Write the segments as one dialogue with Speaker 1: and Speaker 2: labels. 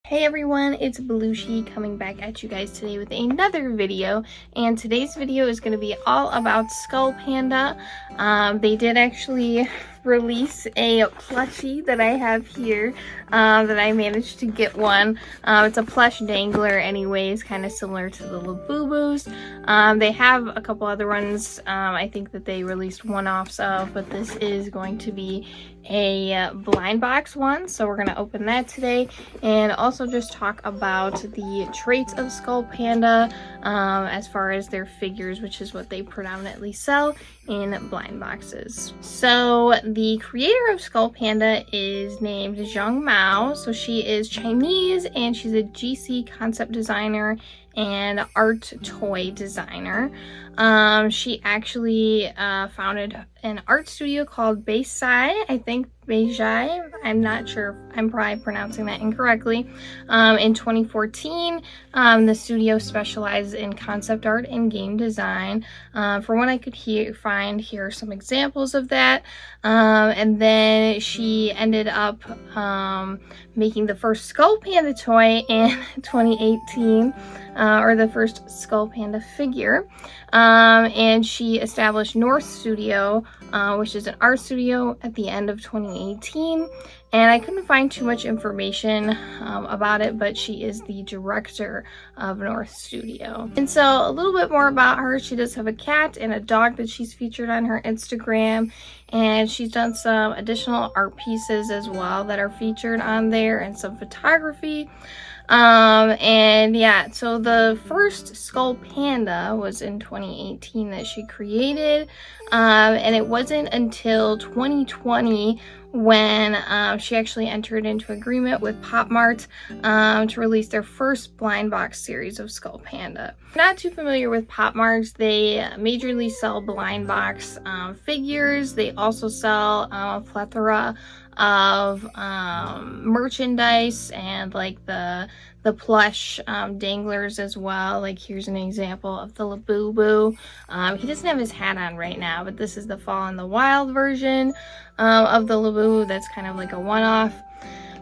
Speaker 1: Hey everyone, it's Belushi coming back at you guys today with another video, and today's video is going to be all about SkullPanda. They did actually release a plushie that I have here, that I managed to get one. It's a plush dangler anyways, kind of similar to the Labubu's. They have a couple other ones, I think that they released one-offs of, but this is going to be a blind box one, so we're going to open that today and also just talk about the traits of SkullPanda as far as their figures, which is what they predominantly sell in blind boxes. So the creator of SkullPanda is named Zhang Mao. So she is Chinese and she's a GC concept designer and art toy designer. She actually founded an art studio called Beijai, I think Beijai, I'm not sure, I'm probably pronouncing that incorrectly. In 2014, the studio specializes in concept art and game design. From what I could find, here are some examples of that. And then she ended up making the first SkullPanda toy in 2018, or the first SkullPanda figure. And she established North Studio, which is an art studio, at the end of 2018. And I couldn't find too much information about it, but she is the director of North Studio. And so a little bit more about her. She does have a cat and a dog that she's featured on her Instagram, and she's done some additional art pieces as well that are featured on there, and some photography. And yeah, so the first SkullPanda was in 2018 that she created, and it wasn't until 2020 when she actually entered into agreement with Popmart to release their first blind box series of SkullPanda. Not too familiar with Popmart. They majorly sell blind box figures. They also sell a plethora of merchandise and like the plush danglers as well. Like here's an example of the Labubu. He doesn't have his hat on right now, but this is the Fall in the Wild version of the Labubu. That's kind of like a one-off,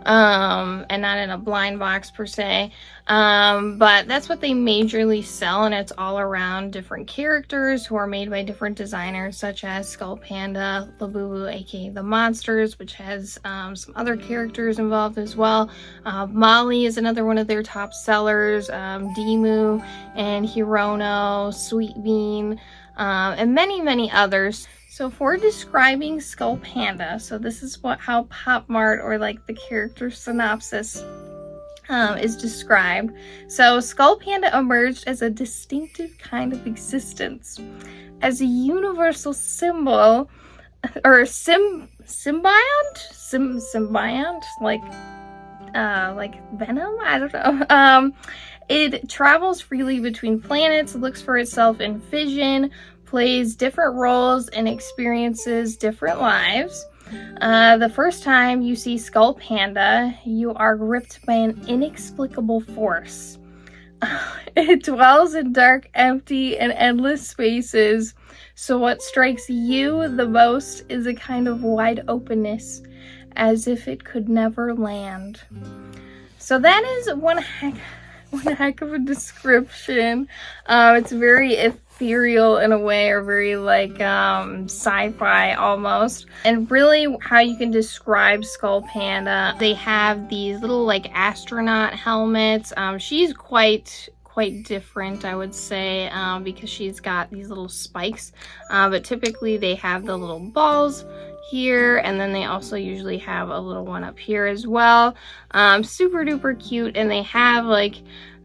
Speaker 1: and not in a blind box per se, but that's what they majorly sell, and it's all around different characters who are made by different designers, such as SkullPanda, Labubu, aka the Monsters, which has some other characters involved as well. Molly is another one of their top sellers, Demu and Hirono, Sweet Bean, and many others. So for describing SkullPanda, so this is how Popmart, or like the character synopsis, is described. So SkullPanda emerged as a distinctive kind of existence, as a universal symbol, or symbiont, like venom, I don't know. It travels freely between planets, looks for itself in fission, plays different roles, and experiences different lives. The first time you see SkullPanda, you are gripped by an inexplicable force. It dwells in dark, empty, and endless spaces, so what strikes you the most is a kind of wide openness, as if it could never land. So that is one heck of a description. It's very ethereal in a way, or very like sci-fi almost. And really how you can describe SkullPanda, they have these little like astronaut helmets. She's quite different, I would say, because she's got these little spikes, but typically they have the little balls here, and then they also usually have a little one up here as well. Super duper cute, and they have like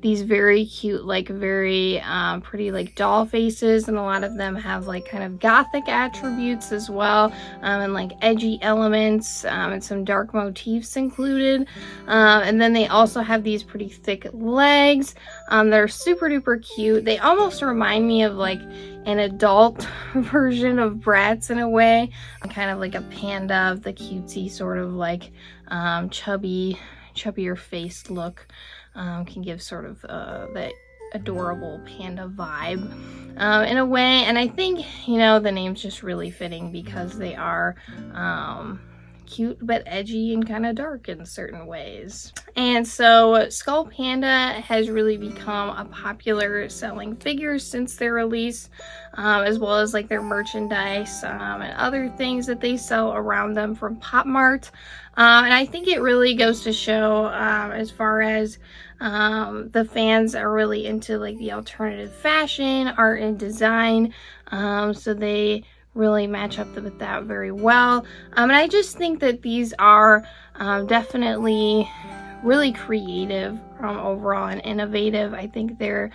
Speaker 1: these very cute, like very pretty like doll faces, and a lot of them have like kind of gothic attributes as well, and like edgy elements, and some dark motifs included. And then they also have these pretty thick legs. They're super duper cute. They almost remind me of like an adult version of Bratz in a way, kind of like a panda of the cutesy sort of like chubbier faced look. Can give sort of that adorable panda vibe in a way. And I think, you know, the name's just really fitting because they are cute but edgy and kind of dark in certain ways. And so SkullPanda has really become a popular selling figure since their release, as well as like their merchandise and other things that they sell around them from Popmart. And I think it really goes to show as far as the fans are really into like the alternative fashion, art, and design. So they really match up with that very well. And I just think that these are definitely really creative overall and innovative. I think they're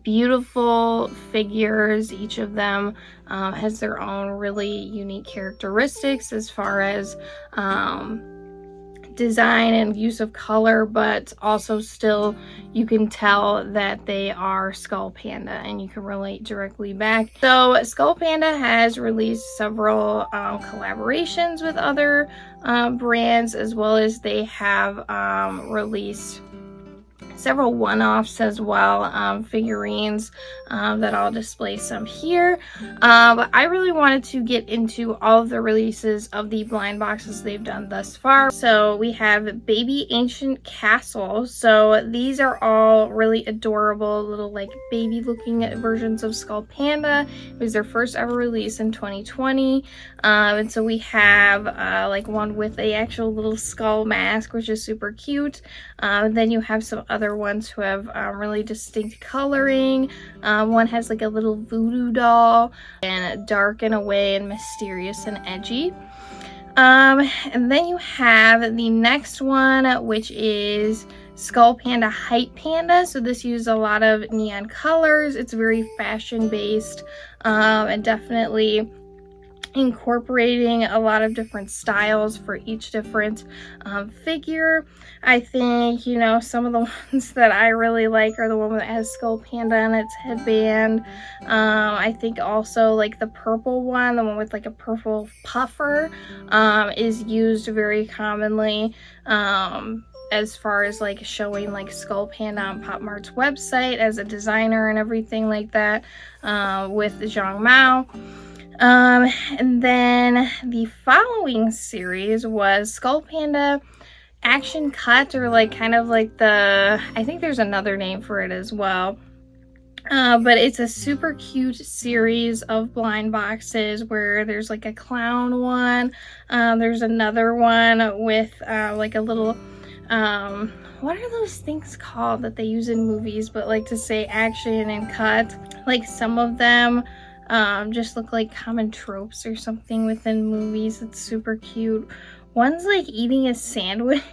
Speaker 1: beautiful figures. Each of them has their own really unique characteristics as far as design and use of color, but also still you can tell that they are SkullPanda and you can relate directly back. So SkullPanda has released several collaborations with other brands, as well as they have released several one-offs as well, figurines that I'll display some here. But I really wanted to get into all of the releases of the blind boxes they've done thus far. So we have Baby Ancient Castle. So these are all really adorable little like baby looking versions of SkullPanda. It was their first ever release in 2020. And so we have like one with a actual little skull mask, which is super cute. Then you have some other ones who have really distinct coloring. One has like a little voodoo doll, and dark in a way and mysterious and edgy. And then you have the next one, which is SkullPanda Hype Panda. So this uses a lot of neon colors. It's very fashion based and definitely incorporating a lot of different styles for each different figure. I think, you know, some of the ones that I really like are the one that has SkullPanda on its headband. I think also like the purple one, the one with like a purple puffer, is used very commonly as far as like showing like SkullPanda on Popmart's website as a designer and everything like that, with Zhang Mao. And then the following series was SkullPanda Action Cut, or like kind of like the, I think there's another name for it as well. But it's a super cute series of blind boxes where there's like a clown one. There's another one with like a little, what are those things called that they use in movies, but like to say action and cut? Like some of them just look like common tropes or something within movies. It's super cute. One's like eating a sandwich,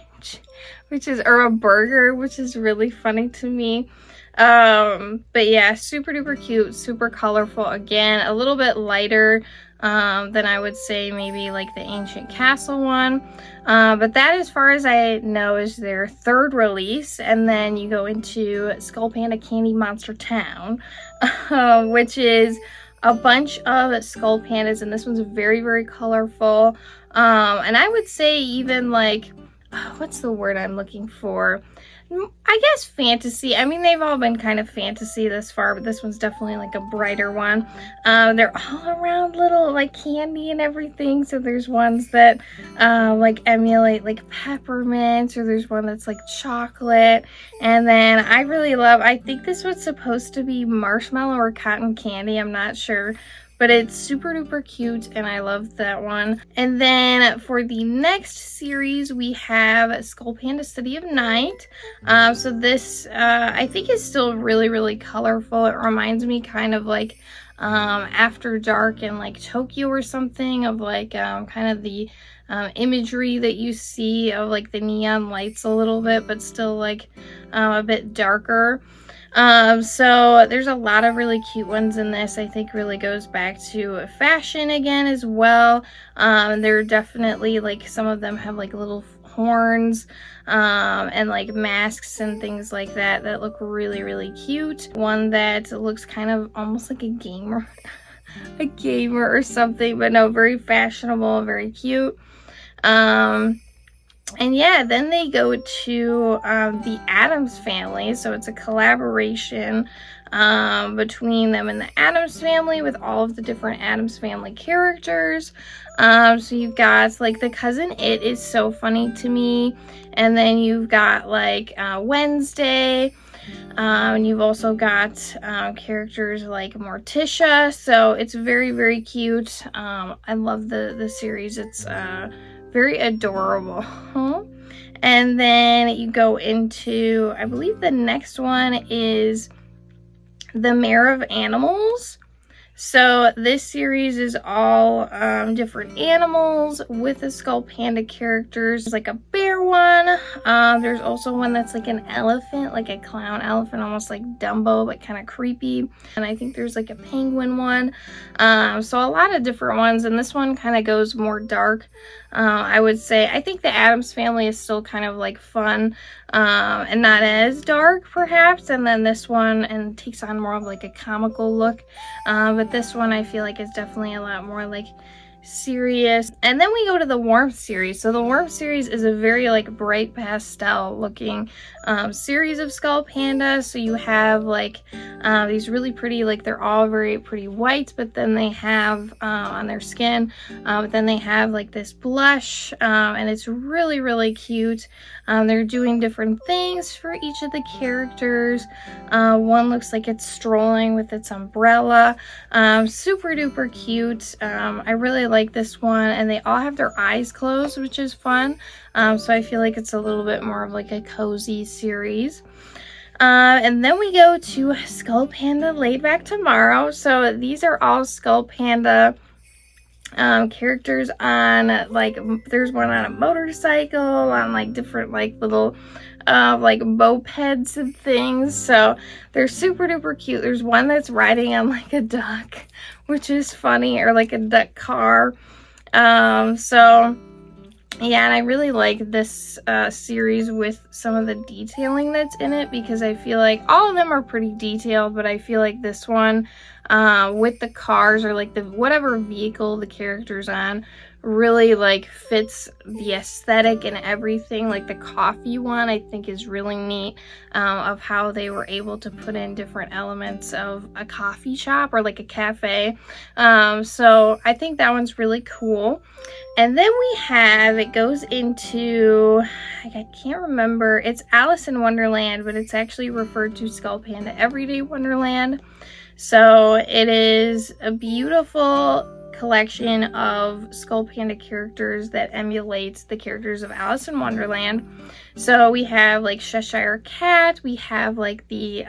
Speaker 1: which is, or a burger, which is really funny to me. But yeah, super duper cute, super colorful. Again, a little bit lighter than I would say maybe like the Ancient Castle one. But that, as far as I know, is their third release. And then you go into SkullPanda Candy Monster Town, which is a bunch of SkullPandas, and this one's very, very colorful. And I would say even like, what's the word I'm looking for? I guess fantasy. I mean, they've all been kind of fantasy this far, but this one's definitely like a brighter one. They're all around little like candy and everything. So there's ones that like emulate like peppermint, or there's one that's like chocolate. And then I really love, I think this was supposed to be marshmallow or cotton candy, I'm not sure. But it's super duper cute, and I love that one. And then for the next series, we have SkullPanda City of Night. So this, I think, is still really, really colorful. It reminds me kind of like After Dark in like Tokyo or something, of like kind of the imagery that you see of like the neon lights a little bit, but still like a bit darker. So there's a lot of really cute ones in this. I think really goes back to fashion again as well. They're definitely like, some of them have like little horns and like masks and things like that that look really, really cute. One that looks kind of almost like a gamer a gamer or something, but no, very fashionable, very cute. And yeah, then they go to the Addams Family. So it's a collaboration between them and the Addams Family with all of the different Addams Family characters. So you've got like the cousin It is so funny to me. And then you've got like Wednesday. And you've also got characters like Morticia. So it's very, very cute. I love the series. It's very adorable. And then you go into, I believe the next one is The Mayor of Animals. So this series is all different animals with the SkullPanda characters. There's like a bear one. There's also one that's like an elephant, like a clown elephant, almost like Dumbo, but kind of creepy. And I think there's like a penguin one. So a lot of different ones. And this one kind of goes more dark. I would say. I think the Addams Family is still kind of like fun and not as dark perhaps. And then this one and takes on more of like a comical look. But this one I feel like is definitely a lot more like serious. And then we go to the Warmth series. So the Warmth series is a very like bright pastel looking series of SkullPanda. So you have like these really pretty, like they're all very pretty white, but then they have on their skin, but then they have like this blush and it's really, really cute. They're doing different things for each of the characters. One looks like it's strolling with its umbrella. Super duper cute. I really like this one, and they all have their eyes closed, which is fun. So I feel like it's a little bit more of like a cozy series. And then we go to SkullPanda Laid Back Tomorrow. So these are all SkullPanda characters on, like, there's one on a motorcycle, on like different like little like mopeds and things. So they're super duper cute. There's one that's riding on like a duck, which is funny, or like a duck car. So yeah, and I really like this series with some of the detailing that's in it, because I feel like all of them are pretty detailed, but I feel like this one with the cars, or like the whatever vehicle the character's on, really like fits the aesthetic and everything. Like the coffee one I think is really neat, of how they were able to put in different elements of a coffee shop or like a cafe. So I think that one's really cool. And then we have, it goes into, I can't remember, it's Alice in Wonderland, but it's actually referred to SkullPanda Everyday Wonderland. So it is a beautiful collection of SkullPanda characters that emulates the characters of Alice in Wonderland. So we have like Cheshire Cat, we have like the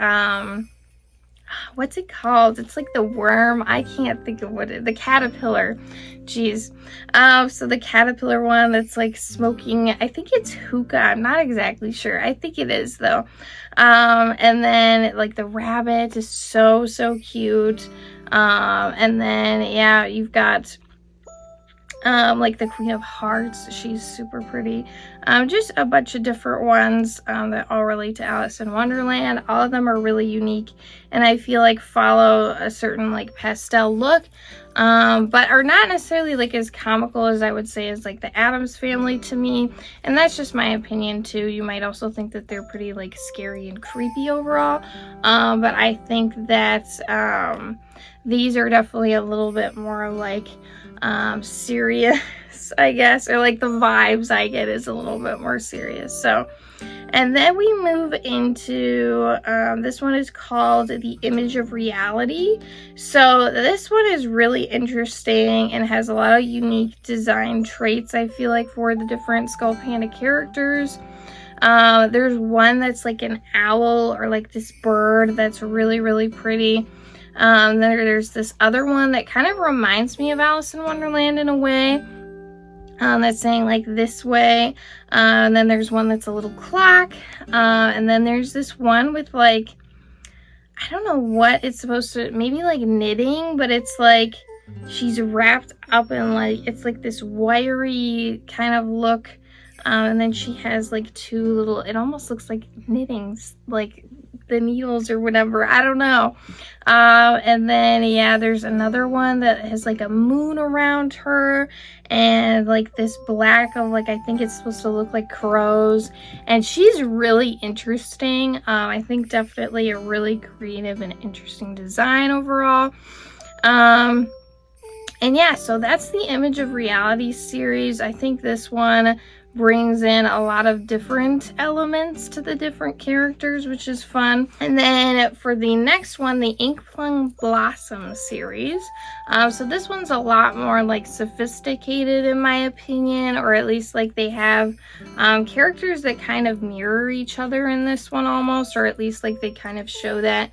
Speaker 1: what's it called? It's like the worm. I can't think of what the caterpillar. Jeez. So the caterpillar one that's like smoking, I think it's hookah. I'm not exactly sure. I think it is though. And then like the rabbit is so cute. And then yeah, you've got like the Queen of Hearts. She's super pretty. Just a bunch of different ones that all relate to Alice in Wonderland. All of them are really unique, and I feel like follow a certain like pastel look, but are not necessarily like as comical as I would say as like the Addams Family to me. And that's just my opinion too. You might also think that they're pretty like scary and creepy overall, but I think that these are definitely a little bit more like serious, I guess, or like the vibes I get is a little bit more serious. So, and then we move into this one is called The Image of Reality. So this one is really interesting and has a lot of unique design traits, I feel like, for the different SkullPanda characters. There's one that's like an owl, or like this bird that's really pretty. Then there's this other one that kind of reminds me of Alice in Wonderland in a way, that's saying like this way. And then there's one that's a little clock. And then there's this one with like, I don't know what it's supposed to, maybe like knitting, but it's like she's wrapped up in like, it's like this wiry kind of look. And then she has like two little, it almost looks like knitting, like the needles or whatever. I don't know. And then, yeah, there's another one that has like a moon around her and like this black of like, I think it's supposed to look like crows. And she's really interesting. I think definitely a really creative and interesting design overall. And yeah, so that's the Image of Reality series. I think this one brings in a lot of different elements to the different characters, which is fun. And then for the next one, the Inkplum Blossom series. So this one's a lot more like sophisticated in my opinion, or at least like they have characters that kind of mirror each other in this one almost, or at least like they kind of show that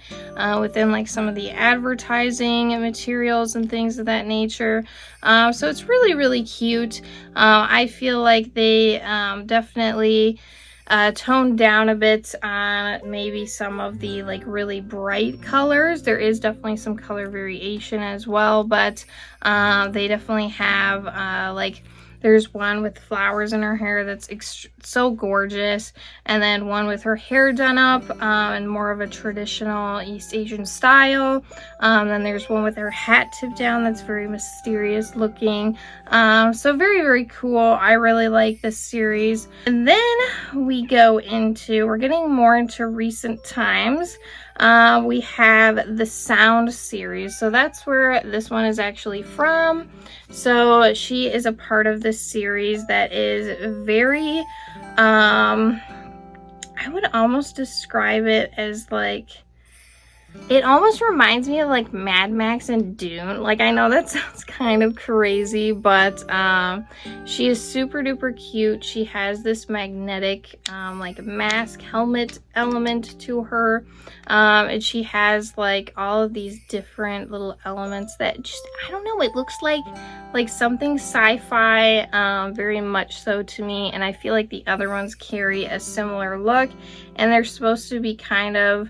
Speaker 1: within like some of the advertising and materials and things of that nature. So it's really, really cute. I feel like they definitely toned down a bit on maybe some of the like really bright colors. There is definitely some color variation as well, but they definitely have like there's one with flowers in her hair that's so gorgeous, and then one with her hair done up in more of a traditional East Asian style. Then there's one with her hat tipped down that's very mysterious looking. So very, very cool. I really like this series. And then we go into, we're getting more into recent times. We have the Sound series. So that's where this one is actually from. So she is a part of this series that is very, I would almost describe it as like, it almost reminds me of like Mad Max and Dune. Like, I know that sounds kind of crazy, but she is super duper cute. She has this magnetic like mask helmet element to her, and she has like all of these different little elements that just, I don't know, it looks like something sci-fi, very much so to me. And I feel like the other ones carry a similar look, and they're supposed to be kind of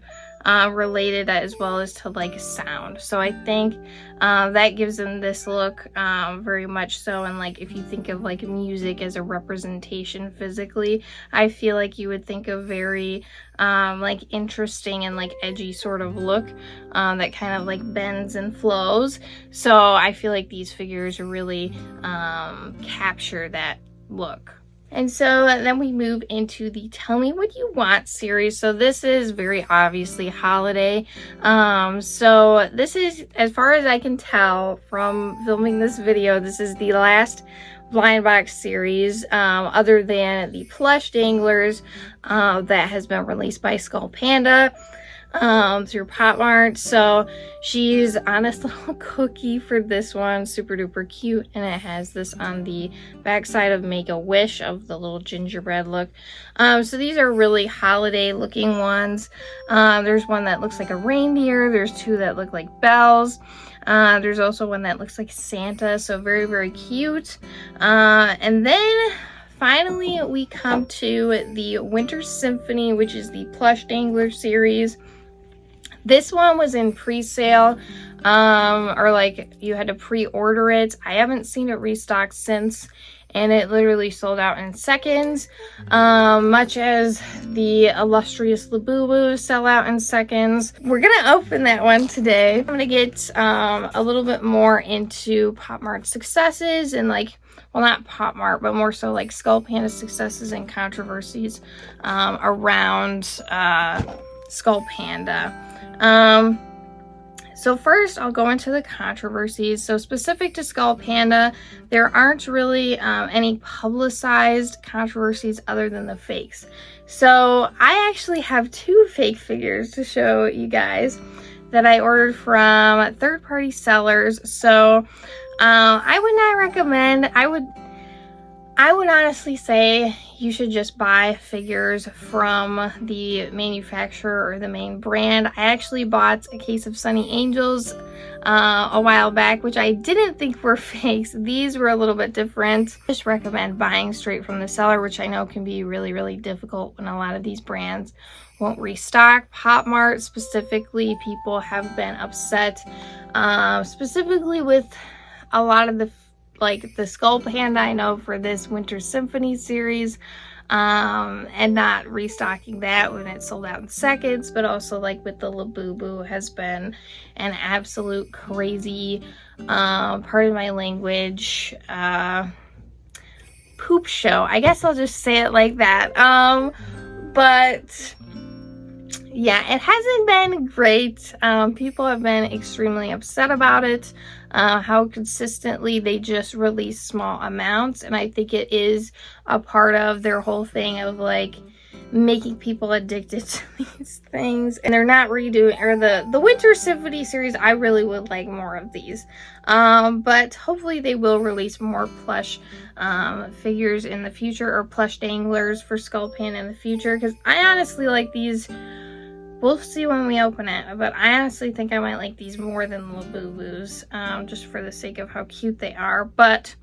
Speaker 1: related as well as to like sound. So I think that gives them this look very much so. And like if you think of like music as a representation physically, I feel like you would think of very like interesting and like edgy sort of look that kind of like bends and flows. So I feel like these figures really capture that look. And so then we move into the Tell Me What You Want series. So this is very obviously holiday. So this is, as far as I can tell from filming this video, this is the last blind box series other than the plush danglers that has been released by SkullPanda through Popmart. So she's on this little cookie for this one, super duper cute, and it has this on the back side of Make a Wish of the little gingerbread look. So these are really holiday looking ones. There's one that looks like a reindeer, there's two that look like bells, there's also one that looks like Santa, so very, very cute. And then finally we come to the Winter Symphony, which is the plush dangler series. This one was in pre-sale, or like you had to pre-order it. I haven't seen it restocked since, and it literally sold out in seconds, much as the illustrious Labubu sell out in seconds. We're gonna open that one today. I'm gonna get a little bit more into Popmart successes and like, well, not Popmart, but more so like SkullPanda successes and controversies around SkullPanda. So first I'll go into the controversies. So specific to SkullPanda, there aren't really any publicized controversies other than the fakes. So I actually have two fake figures to show you guys that I ordered from third-party sellers. So I would not recommend, I would honestly say you should just buy figures from the manufacturer or the main brand. I actually bought a case of Sunny Angels a while back, which I didn't think were fakes. These were a little bit different. Just recommend buying straight from the seller, which I know can be really, really difficult when a lot of these brands won't restock. Popmart specifically, people have been upset, specifically with a lot of the like the SkullPanda, I know for this Winter Symphony series. and not restocking that when it sold out in seconds, but also like with the Labubu has been an absolute crazy, pardon my language, poop show. I guess I'll just say it like that. But yeah, it hasn't been great. People have been extremely upset about it, how consistently they just release small amounts, and I think it is a part of their whole thing of like making people addicted to these things. And they're not redoing, or the Winter Symphony series, I really would like more of these, but hopefully they will release more plush figures in the future, or plush danglers for SkullPanda in the future, because I honestly like these. We'll see when we open it, but I honestly think I might like these more than the Labubus, just for the sake of how cute they are. But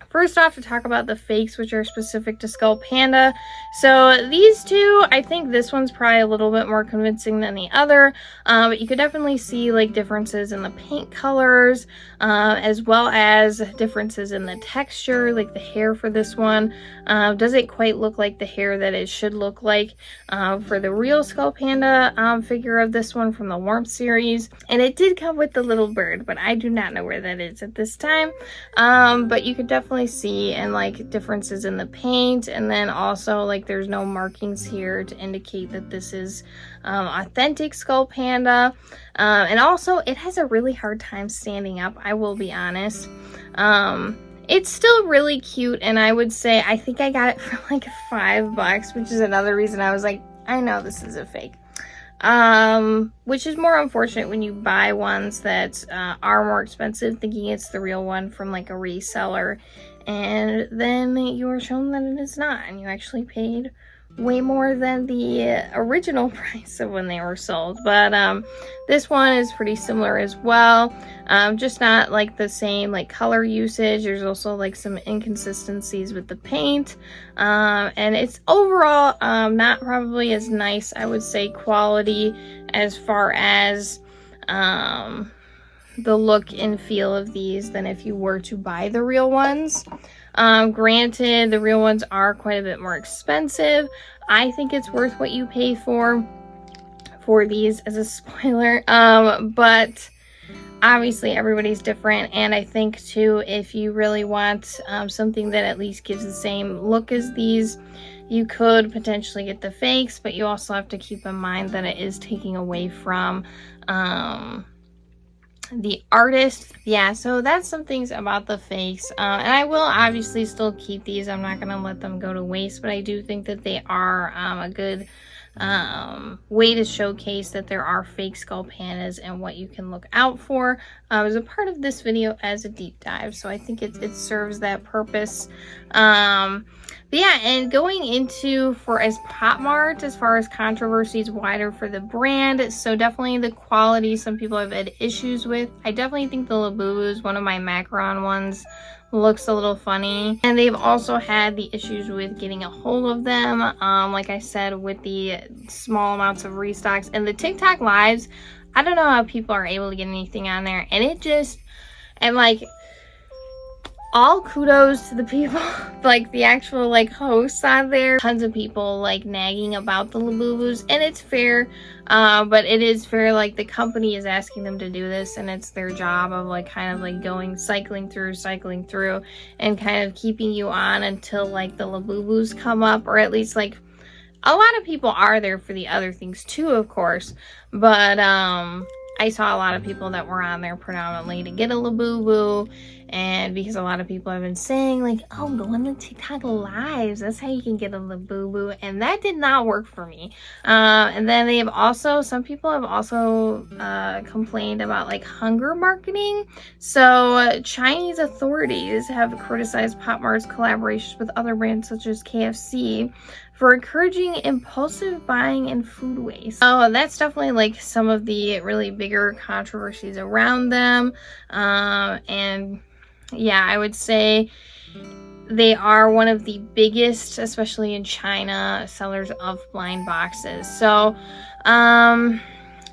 Speaker 1: first off, to talk about the fakes, which are specific to SkullPanda. So these two, I think this one's probably a little bit more convincing than the other, but you could definitely see like differences in the paint colors, as well as differences in the texture. Like the hair for this one doesn't quite look like the hair that it should look like for the real SkullPanda figure of this one from the Warmth series. And it did come with the little bird, but I do not know where that is at this time. But you could definitely see and like differences in the paint, and then also like there's no markings here to indicate that this is authentic SkullPanda, and also it has a really hard time standing up, I will be honest. It's still really cute, and I would say I think I got it for like $5, which is another reason I was like, I know this is a fake. Which is more unfortunate when you buy ones that are more expensive, thinking it's the real one from like a reseller, and then you are shown that it is not, and you actually paid way more than the original price of when they were sold. But this one is pretty similar as well, just not like the same like color usage. There's also like some inconsistencies with the paint, and it's overall not probably as nice, I would say, quality as far as the look and feel of these than if you were to buy the real ones. Granted, the real ones are quite a bit more expensive. I think it's worth what you pay for these, as a spoiler, but obviously everybody's different, and I think too, if you really want something that at least gives the same look as these, you could potentially get the fakes, but you also have to keep in mind that it is taking away from the artist. Yeah, so that's some things about the fakes, and I will obviously still keep these. I'm not gonna let them go to waste, but I do think that they are a good way to showcase that there are fake SkullPandas and what you can look out for as a part of this video as a deep dive. So I think it serves that purpose. But yeah, and going into as Popmart, as far as controversies wider for the brand, so definitely the quality some people have had issues with. I definitely think the Labubu is one of my Macaron ones, looks a little funny, and they've also had the issues with getting a hold of them, like I said, with the small amounts of restocks and the TikTok lives. I don't know how people are able to get anything on there, and it just, and like, all kudos to the people, like the actual like hosts on there. Tons of people like nagging about the Labubus, and it's fair, but it is fair, like the company is asking them to do this, and it's their job of like kind of like cycling through and kind of keeping you on until like the Labubus come up, or at least like a lot of people are there for the other things too, of course, but I saw a lot of people that were on there predominantly to get a Labubu, and because a lot of people have been saying like, oh, go on the TikTok lives, that's how you can get a Labubu, and that did not work for me. And then some people have also complained about like hunger marketing. So Chinese authorities have criticized Popmart's collaborations with other brands such as KFC for encouraging impulsive buying and food waste. Oh, that's definitely like some of the really bigger controversies around them. And yeah, I would say they are one of the biggest, especially in China, sellers of blind boxes. So, and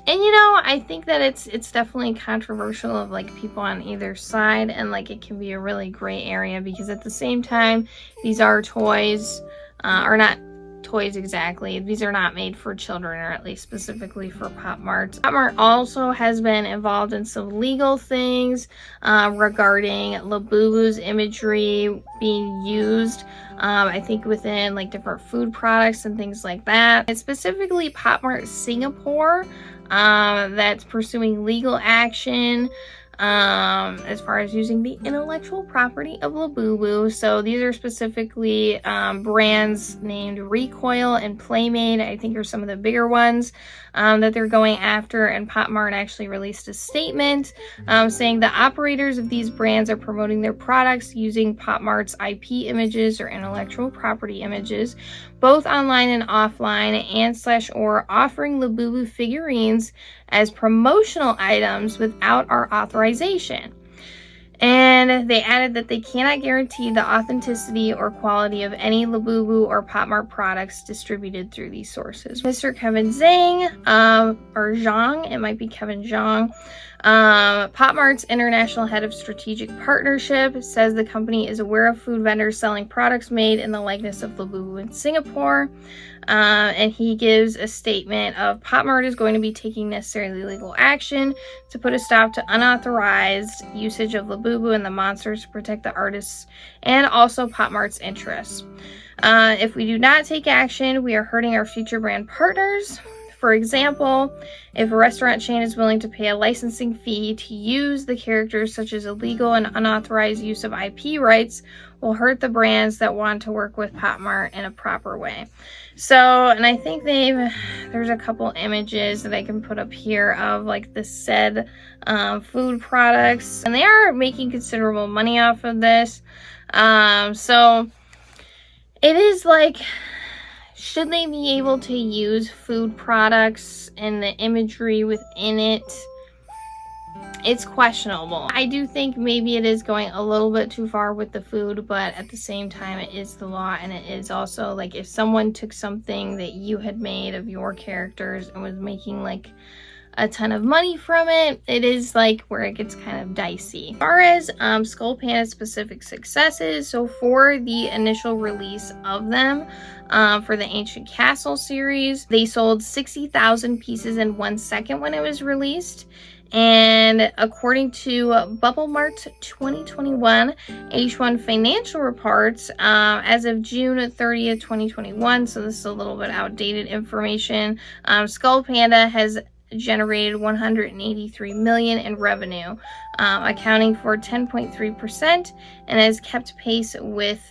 Speaker 1: you know, I think that it's definitely controversial of like people on either side, and like it can be a really gray area, because at the same time, these are toys. or not toys exactly. These are not made for children, or at least specifically for Popmart. Popmart also has been involved in some legal things regarding Labubu's imagery being used, I think within like different food products and things like that. And specifically Popmart Singapore that's pursuing legal action as far as using the intellectual property of Labubu. So these are specifically brands named Recoil and Playmade, I think are some of the bigger ones that they're going after. And Popmart actually released a statement saying the operators of these brands are promoting their products using Popmart's IP images or intellectual property images, both online and offline, and or offering Labubu figurines as promotional items without our authorization. And they added that they cannot guarantee the authenticity or quality of any Labubu or Popmart products distributed through these sources. Mr. Kevin Zhang, or Zhang, it might be Kevin Zhang, Popmart's international head of strategic partnership, says the company is aware of food vendors selling products made in the likeness of Labubu in Singapore. And he gives a statement of Popmart is going to be taking necessary legal action to put a stop to unauthorized usage of Labubu and the monsters to protect the artists and also Popmart's interests. If we do not take action, we are hurting our future brand partners. For example, if a restaurant chain is willing to pay a licensing fee to use the characters, such as illegal and unauthorized use of IP rights will hurt the brands that want to work with Popmart in a proper way. So, and I think there's a couple images that I can put up here of like the said food products, and they are making considerable money off of this. So it is like, should they be able to use food products and the imagery within it? It's questionable. I do think maybe it is going a little bit too far with the food, but at the same time, it is the law, and it is also like if someone took something that you had made of your characters and was making like a ton of money from it, it is like where it gets kind of dicey. As far as SkullPanda specific successes, so for the initial release of them, for the Ancient Castle series, they sold 60,000 pieces in 1 second when it was released. And according to Popmart 2021 H1 financial reports, as of June 30th, 2021, so this is a little bit outdated information, SkullPanda has generated $183 million in revenue, accounting for 10.3%, and has kept pace with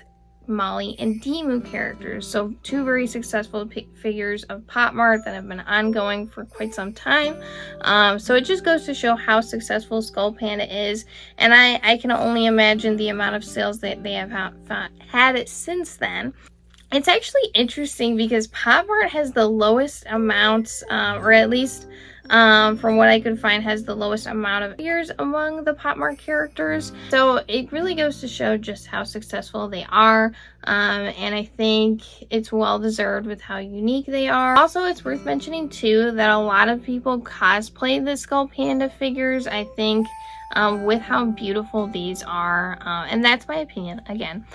Speaker 1: Molly and Demu characters. So two very successful figures of Popmart that have been ongoing for quite some time. So it just goes to show how successful SkullPanda is, and I can only imagine the amount of sales that they have had it since then. It's actually interesting because Popmart has the lowest amounts, or at least from what I could find, has the lowest amount of figures among the Popmart characters. So it really goes to show just how successful they are, and I think it's well deserved with how unique they are. Also, it's worth mentioning too that a lot of people cosplay the SkullPanda figures, I think, with how beautiful these are, and that's my opinion again,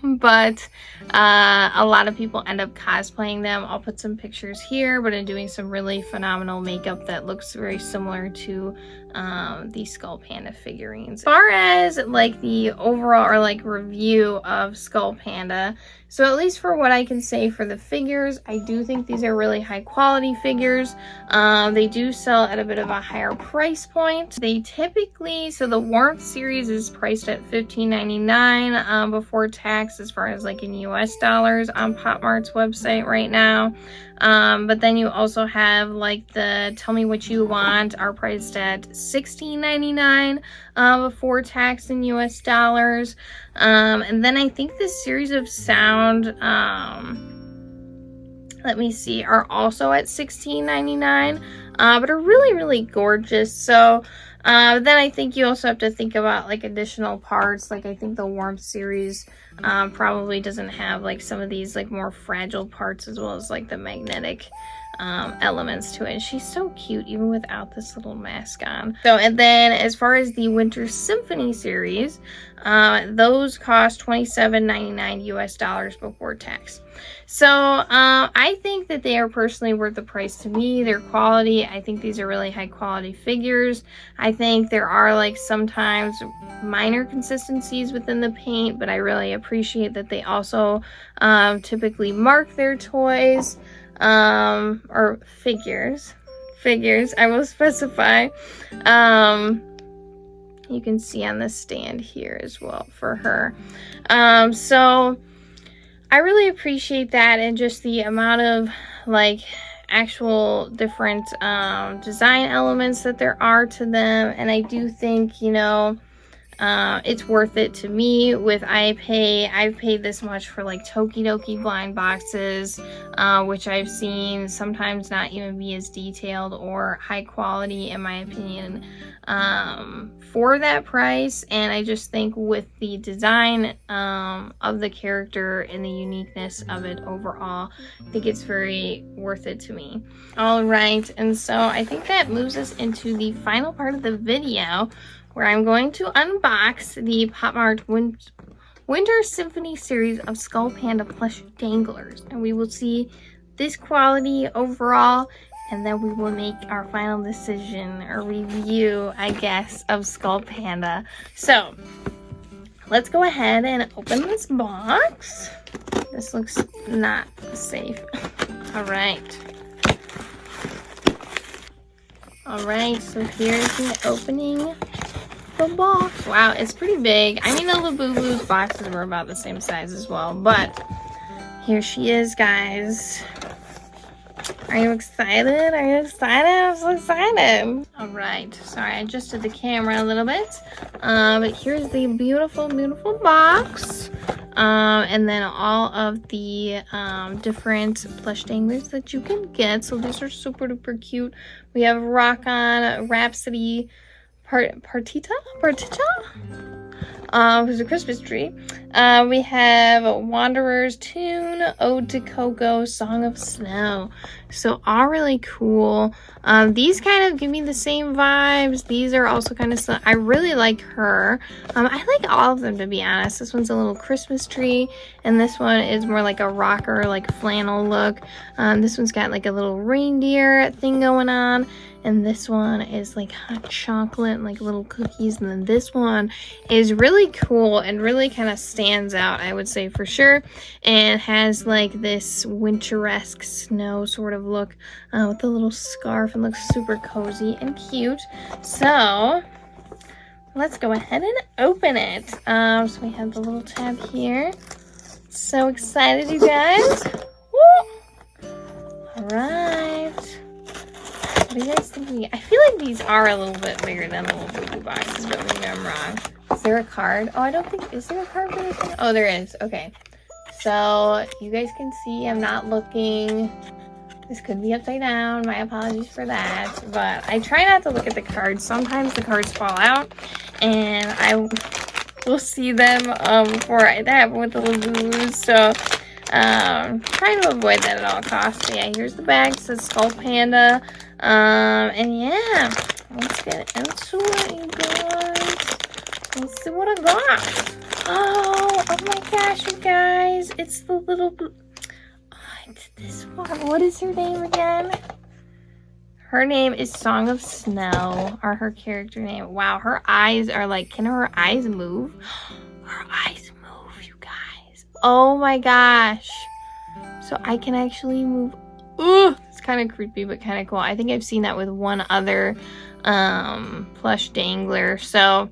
Speaker 1: but a lot of people end up cosplaying them. I'll put some pictures here, but I'm doing some really phenomenal makeup that looks very similar to the SkullPanda figurines. As far as like the overall or like review of SkullPanda, so at least for what I can say for the figures, I do think these are really high quality figures. They do sell at a bit of a higher price point. They typically, so the Warmth series is priced at $15.99 before tax, as far as like in US dollars on Popmart's website right now. But then you also have like the Tell Me What You Want are priced at $16.99 before tax in US dollars. And then I think this series of sound, let me see, are also at $16.99, but are really gorgeous. So then I think you also have to think about like additional parts. Like I think the Warmth series probably doesn't have like some of these like more fragile parts, as well as like the magnetic elements to it. She's so cute even without this little mask on. So, and then as far as the Winter Symphony series, those cost $27.99 US before tax. So I think that they are personally worth the price to me. Their quality, I think these are really high quality figures. I think there are like sometimes minor consistencies within the paint, but I really appreciate that they also typically mark their toys, or figures, I will specify. You can see on the stand here as well for her. So I really appreciate that, and just the amount of like actual different design elements that there are to them. And I do think, you know, it's worth it to me. I've paid this much for like Tokidoki blind boxes, which I've seen sometimes not even be as detailed or high quality in my opinion, for that price. And I just think with the design of the character and the uniqueness of it overall, I think it's very worth it to me. All right, and so I think that moves us into the final part of the video, where I'm going to unbox the Popmart Winter Symphony series of SkullPanda plush danglers. And we will see this quality overall, and then we will make our final decision or review, I guess, of SkullPanda. So let's go ahead and open this box. This looks not safe. All right. So here's the opening the box. Wow, it's pretty big. I mean, the Labubu's boxes were about the same size as well, but here she is, guys. Are you excited? Are you excited? I'm so excited. All right, sorry, I adjusted the camera a little bit, but here's the beautiful, beautiful box, and then all of the different plush danglers that you can get. So these are super duper cute. We have Rock On, Rhapsody, Partita, who's a Christmas tree. We have Wanderer's Tune, Ode to Coco, Song of Snow. So all really cool. These kind of give me the same vibes. These are also kind of, I really like her. I like all of them, to be honest. This one's a little Christmas tree, and this one is more like a rocker, like flannel look. This one's got like a little reindeer thing going on. And this one is like hot chocolate and like little cookies. And then this one is really cool and really kind of stands out, I would say, for sure. And has like this winter-esque snow sort of look with a little scarf, and looks super cozy and cute. So let's go ahead and open it. So we have the little tab here. So excited, you guys. Woo! All right. What do you guys think? I feel like these are a little bit bigger than the little boo-boo boxes, but maybe I'm wrong. Is there a card? Oh, I don't think, is there a card for this one? Oh, there is. Okay. So you guys can see I'm not looking. This could be upside down. My apologies for that. But I try not to look at the cards. Sometimes the cards fall out, and I will see them before that happened with the Labubu's. So trying to avoid that at all costs. But yeah, here's the bag. It says SkullPanda. And yeah, let's get into it, you guys. Let's see what I got. Oh my gosh, you guys. It's the little, it's this one. What is her name again? Her name is Song of Snow, or her character name. Wow, her eyes are like, can her eyes move? Her eyes move, you guys. Oh my gosh. So I can actually move. Ugh, it's kind of creepy, but kind of cool. I think I've seen that with one other plush dangler. So,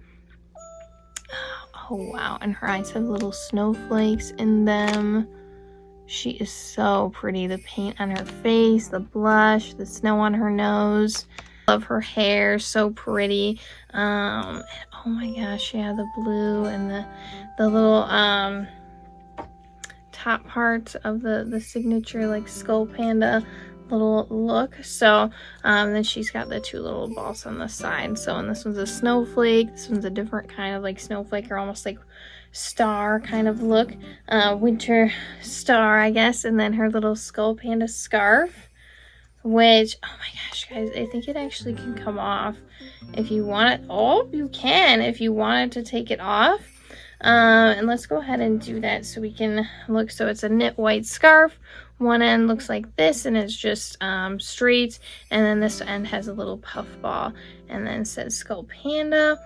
Speaker 1: oh wow, and her eyes have little snowflakes in them. She is so pretty. The paint on her face, the blush, the snow on her nose. Love her hair, so pretty. And oh my gosh, yeah, the blue and the little top part of the signature like SkullPanda little look. So then she's got the two little balls on the side. So, and this one's a snowflake, this one's a different kind of like snowflake, or almost like star kind of look, winter star, I guess. And then her little SkullPanda scarf. which, oh my gosh, guys, I think it actually can come off if you want it. Oh, you can if you wanted to take it off. And let's go ahead and do that so we can look. So it's a knit white scarf. One end looks like this, and it's just straight, and then this end has a little puff ball, and then it says SkullPanda.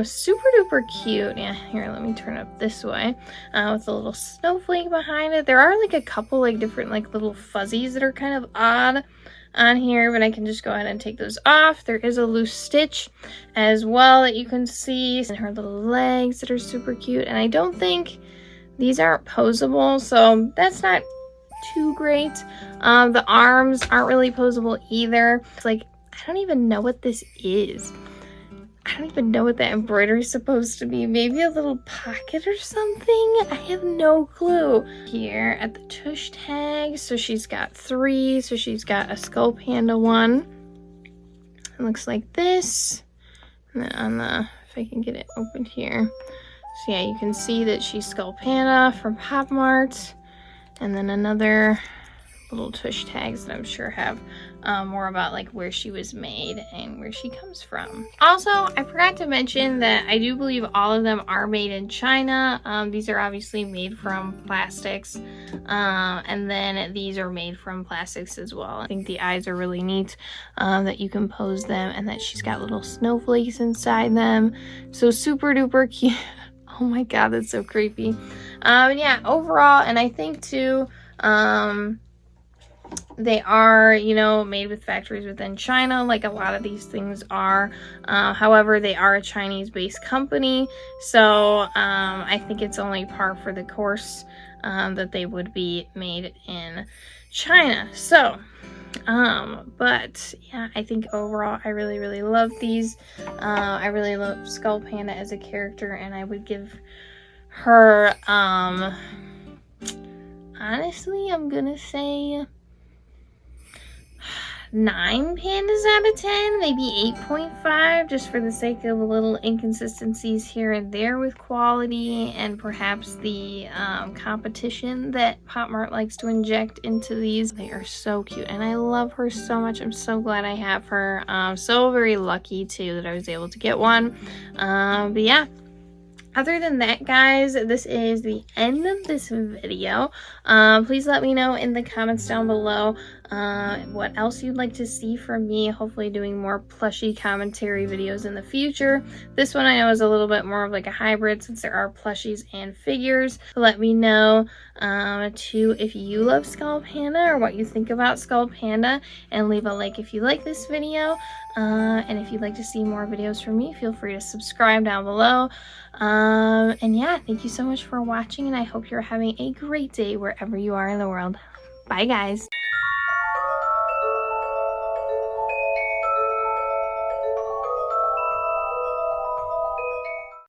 Speaker 1: Super duper cute. Yeah, here, let me turn up this way, with a little snowflake behind it. There are like a couple like different like little fuzzies that are kind of odd on here, but I can just go ahead and take those off. There is a loose stitch as well that you can see, and her little legs that are super cute. And I don't think these aren't posable, so that's not too great. The arms aren't really posable either. It's like, I don't even know what this is. I don't even know what that embroidery is supposed to be. Maybe a little pocket or something? I have no clue. Here at the tush tag, so she's got 3. So she's got a SkullPanda one. It looks like this. And then on the, if I can get it opened here. So yeah, you can see that she's SkullPanda from Popmart. And then another little tush tags that I'm sure have more about like where she was made and where she comes from. Also, I forgot to mention that I do believe all of them are made in China. These are obviously made from plastics, and then these are made from plastics as well. I think the eyes are really neat, that you can pose them, and that she's got little snowflakes inside them. So super duper cute. Oh my god, that's so creepy. Yeah, overall, and I think too, they are, you know, made with factories within China, like a lot of these things are. However, they are a Chinese-based company, so I think it's only par for the course that they would be made in China. So, but yeah, I think overall I really, really love these. I really love SkullPanda as a character, and I would give her, honestly, I'm gonna say 9 pandas out of 10, maybe 8.5, just for the sake of a little inconsistencies here and there with quality, and perhaps the competition that Popmart likes to inject into these. They are so cute, and I love her so much. I'm so glad I have her. So very lucky too that I was able to get one. But yeah, other than that, guys, this is the end of this video. Please let me know in the comments down below what else you'd like to see from me. Hopefully doing more plushy commentary videos in the future. This one I know is a little bit more of like a hybrid since there are plushies and figures. Let me know too if you love SkullPanda or what you think about SkullPanda, and leave a like if you like this video. And if you'd like to see more videos from me, feel free to subscribe down below. And yeah, thank you so much for watching, and I hope you're having a great day wherever you are in the world. Bye, guys.